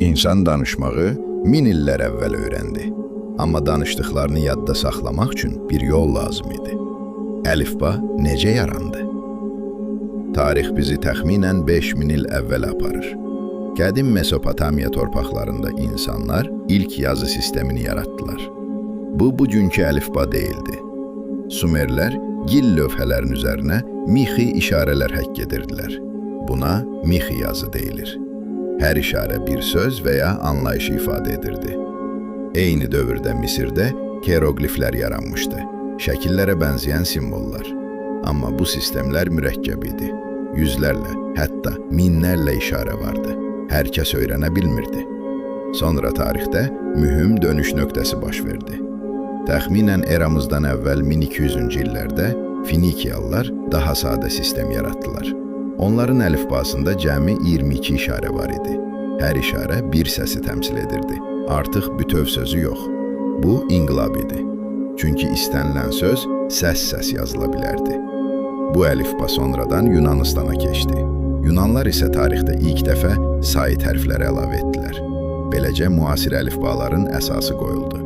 İnsan danışmağı 1000 illər əvvəl öyrəndi. Amma danışdıqlarını yadda saxlamaq üçün bir yol lazım idi. Əlifba necə yarandı? Tarix bizi təxminən 5000 il əvvəl aparır. Qədim Mesopotamiya torpaqlarında insanlar ilk yazı sistemini yaratdılar. Bu, bugünkü əlifba deyildi. Sumerlər gil lövhələrin üzərinə mixi işarələr həkk edirdilər. Buna mixi yazı deyilir. Hər işarə bir söz və ya anlayışı ifadə edirdi. Eyni dövrdə Misirdə hieroqliflər yaranmışdı. Şəkillərə bənzəyən simvollar. Amma bu sistemlər mürəkkəb idi. Yüzlərlə, hətta minlərlə işarə vardı. Hər kəs öyrənə bilmirdi. Sonra tarixdə mühüm dönüş nöqtəsi baş verdi. Təxminən eramızdan əvvəl 1200-cü illərdə Finikiyalılar daha sadə sistem yaratdılar. Onların əlifbasında cəmi 22 işarə var idi. Hər işarə bir səsi təmsil edirdi. Artıq bütöv sözü yox. Bu, inqilab idi. Çünki istənilən söz səs-səs yazıla bilərdi. Bu əlifba sonradan Yunanistana keçdi. Yunanlar isə tarixdə ilk dəfə sait hərfləri əlavə etdilər. Beləcə, müasir əlifbaların əsası qoyuldu.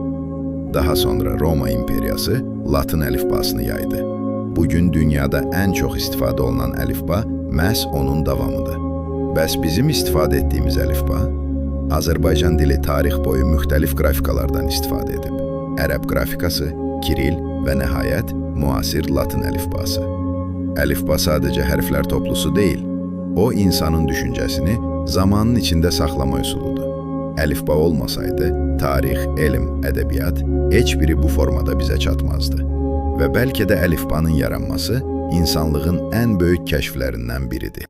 Daha sonra Roma imperiyası Latın əlifbasını yaydı. Bugün dünyada ən çox istifadə olunan əlifba məhz onun davamıdır. Bəs bizim istifadə etdiyimiz əlifba? Azərbaycan dili tarix boyu müxtəlif qrafikalardan istifadə edib. Ərəb qrafikası, Kiril və nəhayət müasir Latın əlifbası. Əlifba sadəcə hərflər toplusu deyil, o insanın düşüncəsini zamanın içində saxlama üsuludur. Əlifba olmasaydı, tarix, elm, ədəbiyyat heç biri bu formada bizə çatmazdı. Və bəlkə də əlifbanın yaranması insanlığın ən böyük kəşflərindən biridir.